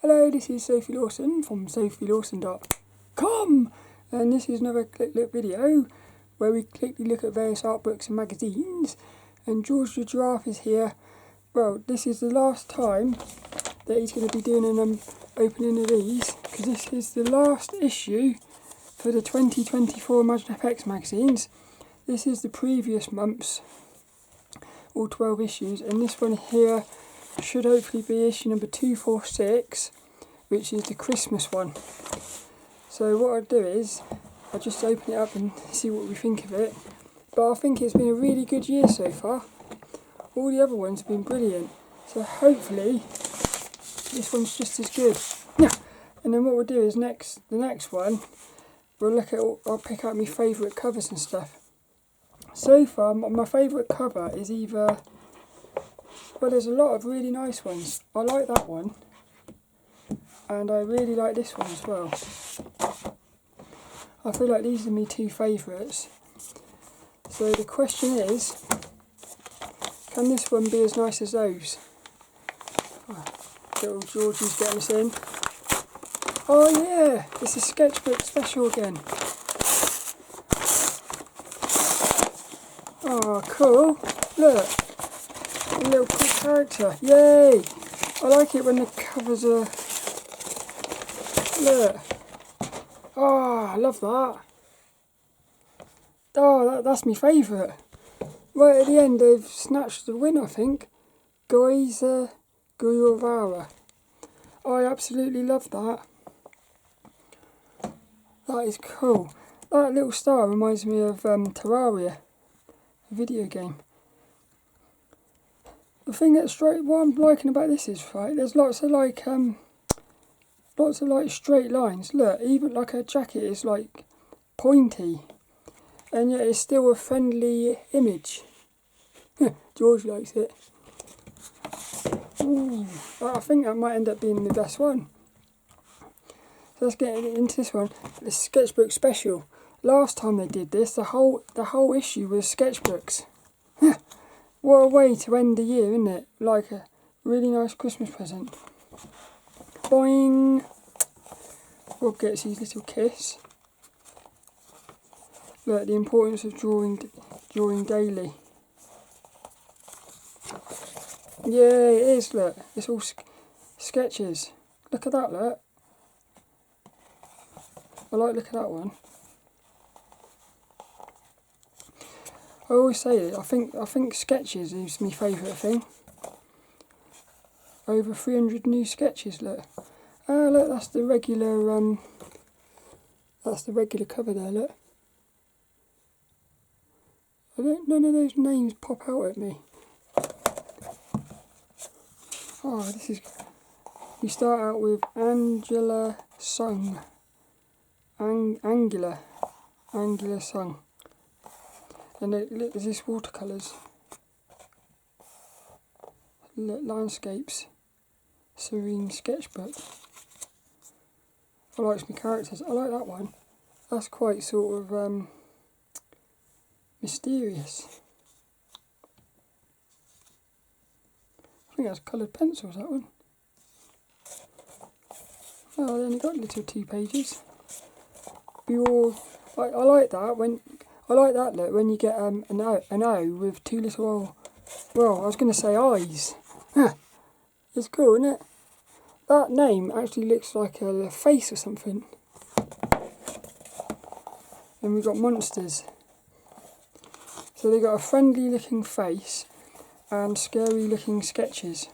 Hello, this is Sophie Lawson from sophielawson.com, and this is another Click Look video where we quickly look at various art books and magazines. And George the Giraffe is here. Well, this is the last time that he's going to be doing an opening of these, because this is the last issue for the 2024 ImagineFX magazines. This is the previous month's, all 12 issues, and this one here should hopefully be issue number 246, which is the Christmas one. So what I'll do is, I'll just open it up and see what we think of it. But I think it's been a really good year so far. All the other ones have been brilliant. So hopefully, this one's just as good. Yeah. And then what we'll do is the next one, we'll look at, I'll pick out my favourite covers and stuff. So far, my favourite cover is either, well, there's a lot of really nice ones. I like that one, and I really like this one as well. I feel like these are my two favourites. So the question is, can this one be as nice as those? Oh, little Georgie's getting us in. Oh yeah, it's a Sketchbook Special again. Oh cool, look. A little cool character, yay! I like it when the covers are, look. Oh, I love that. Oh, that's my favourite. Right at the end they've snatched the win, I think. Geizi, Guevara. I absolutely love that. That is cool. That little star reminds me of Terraria, a video game. The thing that's what I'm liking about this is, right, there's lots of straight lines. Look, even like her jacket is like pointy, and yet it's still a friendly image. George likes it. Ooh, I think that might end up being the best one. So let's get into this one. The Sketchbook Special. Last time they did this, the whole issue was sketchbooks. What a way to end the year, isn't it? Like a really nice Christmas present. Boing! Rob gets his little kiss. Look, the importance of drawing daily. Yeah, it is, look. It's all sketches. Look at that, look. Look at that one. I always say it, I think sketches is my favourite thing. Over 300 new sketches, look. Ah, look, that's the regular cover there, look. None of those names pop out at me. Oh, this is, we start out with Angela Sung. Angular Sung. And look, there's this watercolours. Landscapes. Serene sketchbook. I like my characters. I like that one. That's quite sort of mysterious. I think that's coloured pencils, that one. Oh, they only got little 2 pages. Be all. I like that when. I like that look when you get an O with 2 little, well, I was going to say eyes. It's cool, isn't it? That name actually looks like a face or something. And we've got monsters. So they've got a friendly looking face and scary looking sketches.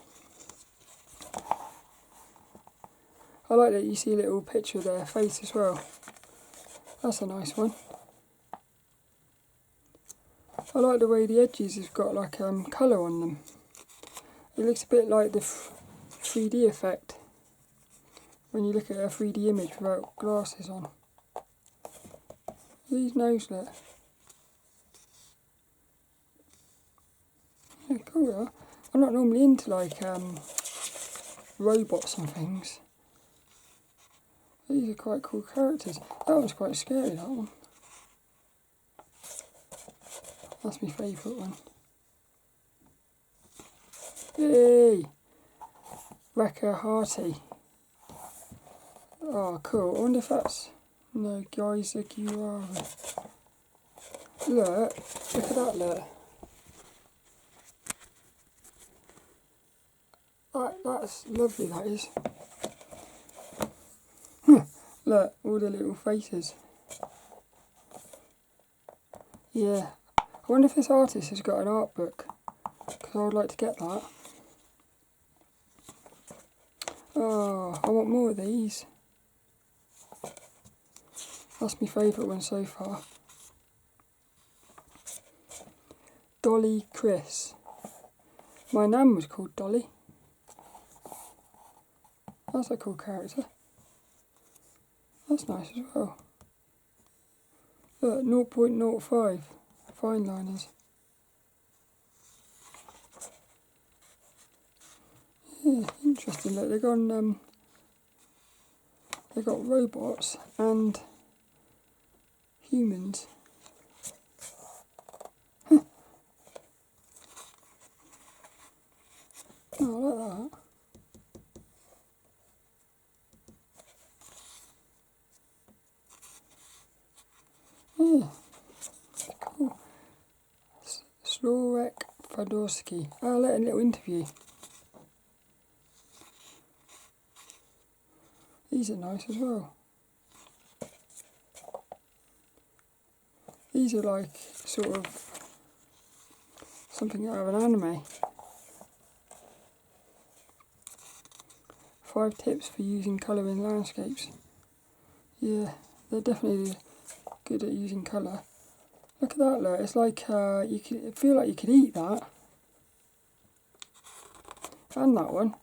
I like that you see a little picture of their face as well. That's a nice one. I like the way the edges have got like colour on them. It looks a bit like the 3D effect when you look at a 3D image without glasses on. These nose look. Yeah, cool. I'm not normally into like robots and things. These are quite cool characters. That one's quite scary, that one. That's my favourite one. Yay! Reka Harte. Oh, cool. I wonder if that's... No, Geizi, Guevara. Look at that, look. That's lovely, that is. Look, all the little faces. Yeah. I wonder if this artist has got an art book, because I would like to get that. Oh, I want more of these. That's my favourite one so far. Dolly Chris. My nan was called Dolly. That's a cool character. That's nice as well. Look, 0.05 fine liners. Yeah, interesting. Look, they got robots and humans. Oh, I like that. Yeah, cool. Slawek Fedorczuk. Oh, let a little interview. These are nice as well. These are like sort of something out of an anime. 5 tips for using colour in landscapes. Yeah, they're definitely good at using colour. Look at that, look. It's like you could feel like you could eat that. And that one.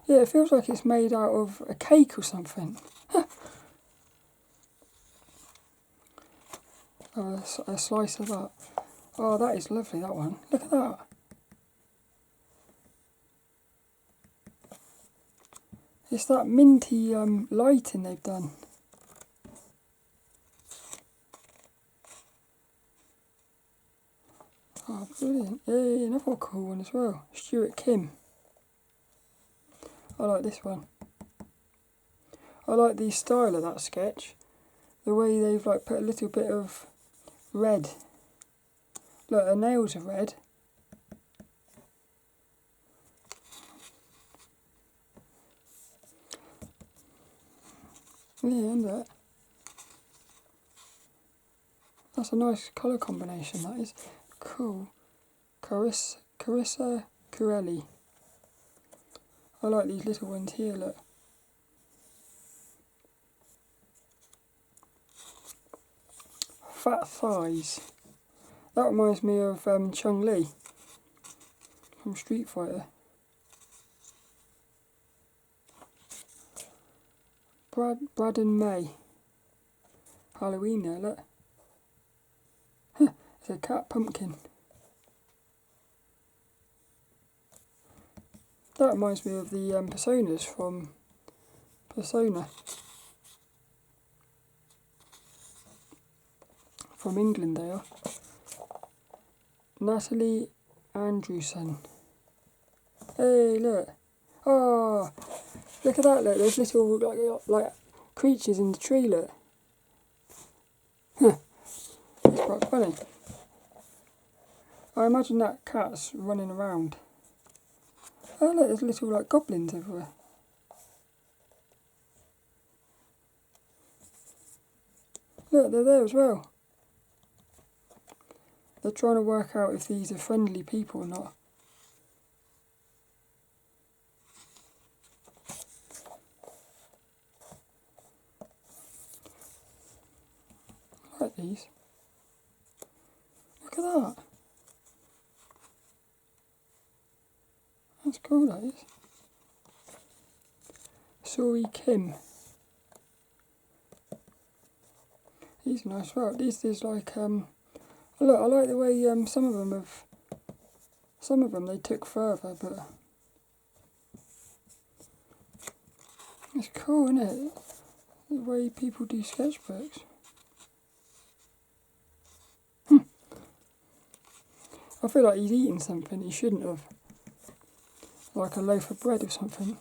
Yeah, it feels like it's made out of a cake or something. A slice of that. Oh, that is lovely, that one. Look at that. It's that minty lighting they've done. Oh, brilliant. Yeah, another cool one as well. Stuart Kim. I like this one. I like the style of that sketch. The way they've like put a little bit of red. Look, her nails are red. Yeah, and that. That's a nice colour combination, that is. Cool. Charissa Curiel. I like these little ones here, look. Fat thighs. That reminds me of Chun-Li from Street Fighter. Braden May. Halloween there, look. It's a cat pumpkin. That reminds me of the personas from Persona. From England they are. Natalie Andrewson. Hey, look. Oh, look at that, look. There's little like creatures in the tree, look. It's quite funny. I imagine that cat's running around. Oh look, there's little like goblins everywhere. Look, they're there as well. They're trying to work out if these are friendly people or not. I like these. Look at that. That's cool, that is. Sorie Kim. These are nice as well. These like look, I like the way some of them they took further, but it's cool, isn't it? The way people do sketchbooks. I feel like he's eating something he shouldn't have. Like a loaf of bread or something.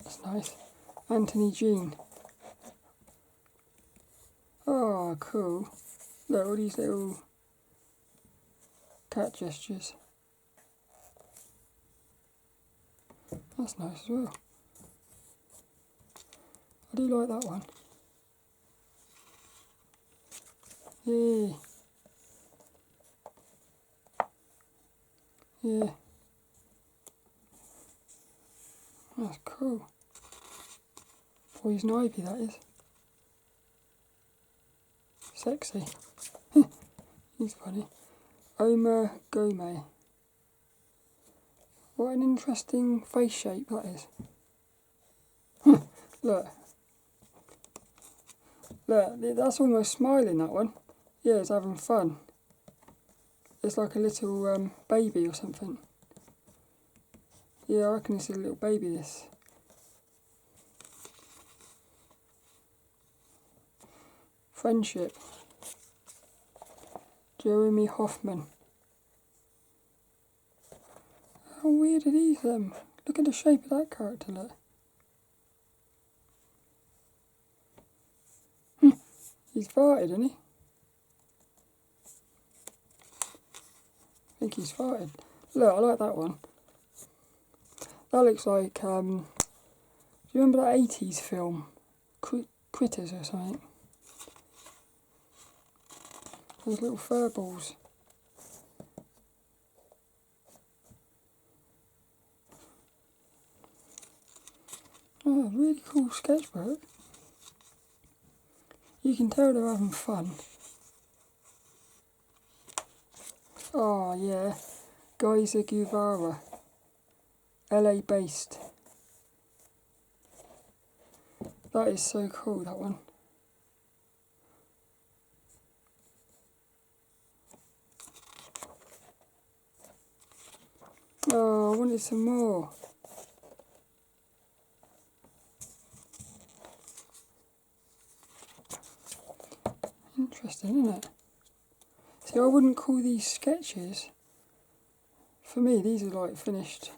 That's nice. Anthony Jean. Oh, cool. Look, all these little cat gestures. That's nice as well. I do like that one. Yeah. Yeah. That's cool. Poison ivy, that is. Sexy. He's funny. Omar Gomet. What an interesting face shape that is. Look. Look, that's almost smiling, that one. Yeah, it's having fun. It's like a little baby or something. Yeah, I reckon it's a little baby, this. Friendship. Jeremy Hoffman. How weird are these, look at the shape of that character, look. He's farted, isn't he? I think he's farted. Look, I like that one. That looks like, do you remember that 80s film? Critters or something? Those little fur balls. Oh, really cool sketchbook. You can tell they're having fun. Oh yeah, Geizi Guevara, LA based. That is so cool, that one. Oh, I wanted some more. Interesting, isn't it? See, I wouldn't call these sketches. For me, these are like finished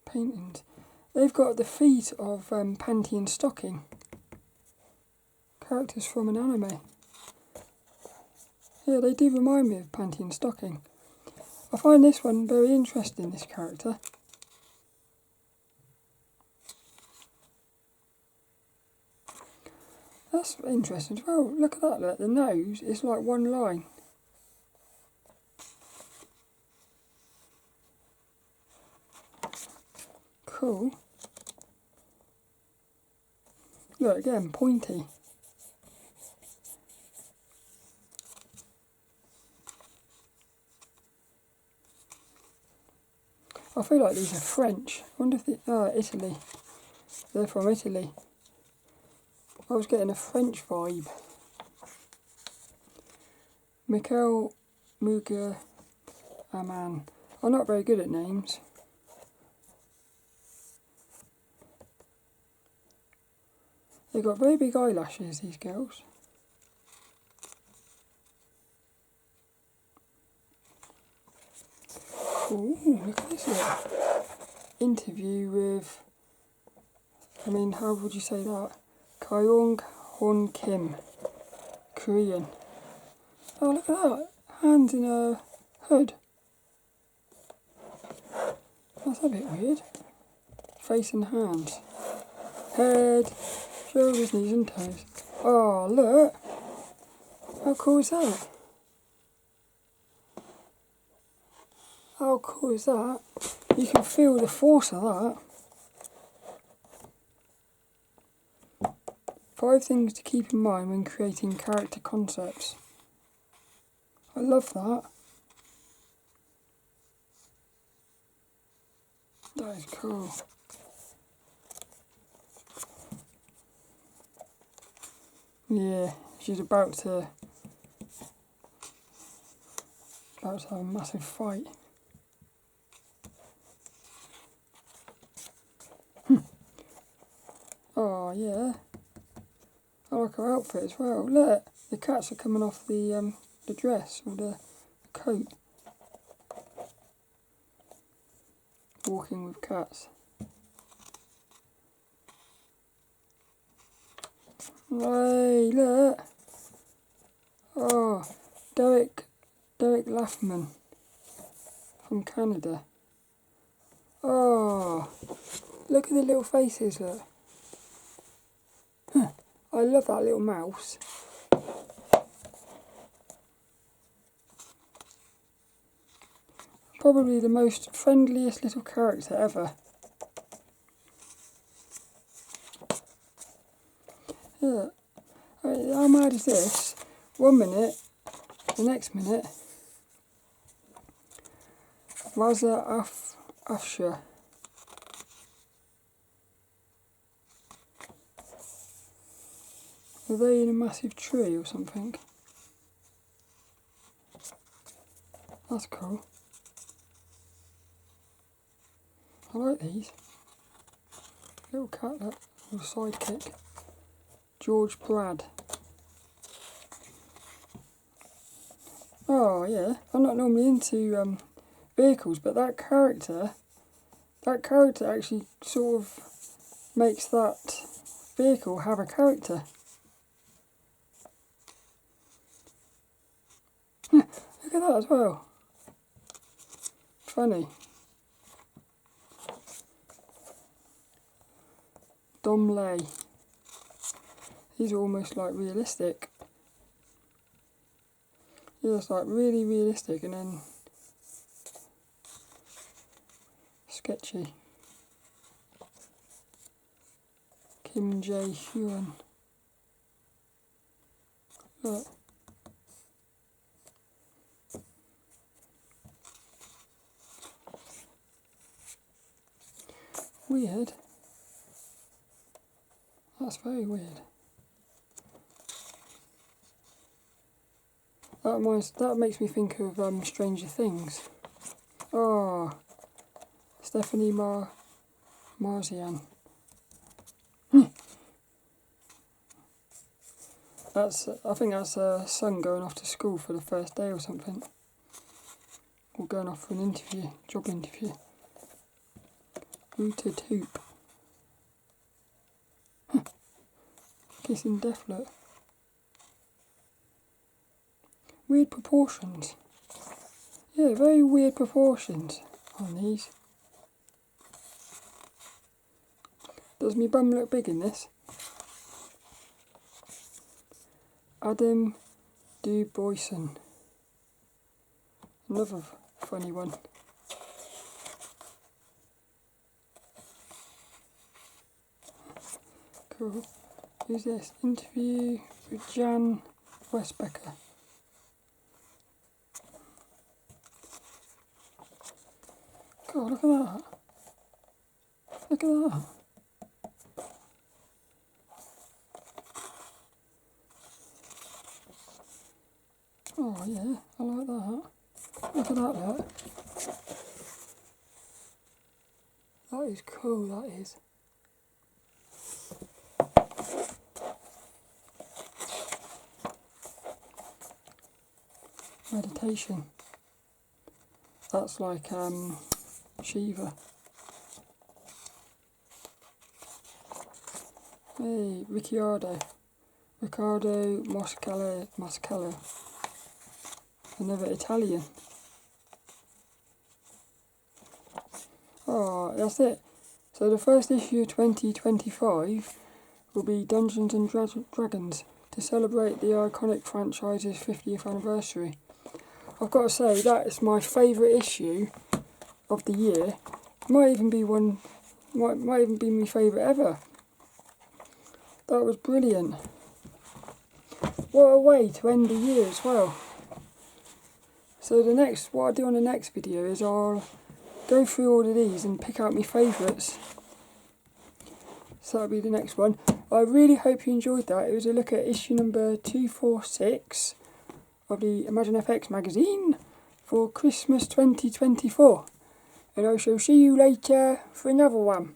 paintings. They've got the feet of Panty and Stocking. Characters from an anime. Yeah, they do remind me of Panty and Stocking. I find this one very interesting, this character. That's interesting as well. Look at that, look, the nose is like one line. Cool. Look again, pointy. I feel like these are French. I wonder if they... Italy. They're from Italy. I was getting a French vibe. Mikel, Mugica, Amann. I'm not very good at names. They've got very big eyelashes, these girls. Ooh, look at this look. Interview with, I mean, how would you say that? Kyounghwan Kim, Korean. Oh, look at that. Hands in a hood. That's a bit weird. Face and hands. Head, shoulders, knees and toes. Oh, look. How cool is that? How cool is that? You can feel the force of that. 5 things to keep in mind when creating character concepts. I love that. That is cool. Yeah, she's about to have a massive fight. Oh yeah. I like her outfit as well. Look, the cats are coming off the dress or the coat. Walking with cats. Hey, look. Oh, Derek Laufman from Canada. Oh, look at the little faces, look. Huh. I love that little mouse. Probably the most friendliest little character ever. Yeah. How mad is this? 1 minute, the next minute, Reza Afshar. Are they in a massive tree or something? That's cool. I like these. Little cat, that little sidekick. George Brad. Oh yeah, I'm not normally into vehicles, but that character actually sort of makes that vehicle have a character. Look at that as well. Funny. Domlay. These are almost like realistic. Yeah, it's like really realistic and then sketchy. Kim JaeHyun. Look. Weird. That's very weird. That makes me think of Stranger Things. Oh, Stephanie Marzian. I think that's her son going off to school for the first day or something. Or going off for an interview, job interview. Wouter Tulp. Kissing death, look. Weird proportions. Yeah, very weird proportions on these. Does my bum look big in this? Adam du Buisson. Another funny one. Cool. Who's this? Interview with Wessbecher. God, look at that. Look at that. Oh yeah, I like that. Look at that, look. That is cool, that is. Meditation. That's like Shiva. Hey, Riccardo Moscatello. Another Italian. Oh, that's it. So the first issue of 2025 will be Dungeons and Dragons to celebrate the iconic franchise's 50th anniversary. I've got to say that is my favourite issue of the year. Might even be my favourite ever. That was brilliant. What a way to end the year as well. So what I'll do on the next video is I'll go through all of these and pick out my favourites. So that'll be the next one. I really hope you enjoyed that. It was a look at issue number 246 of the ImagineFX Magazine for Christmas 2024. And I shall see you later for another one.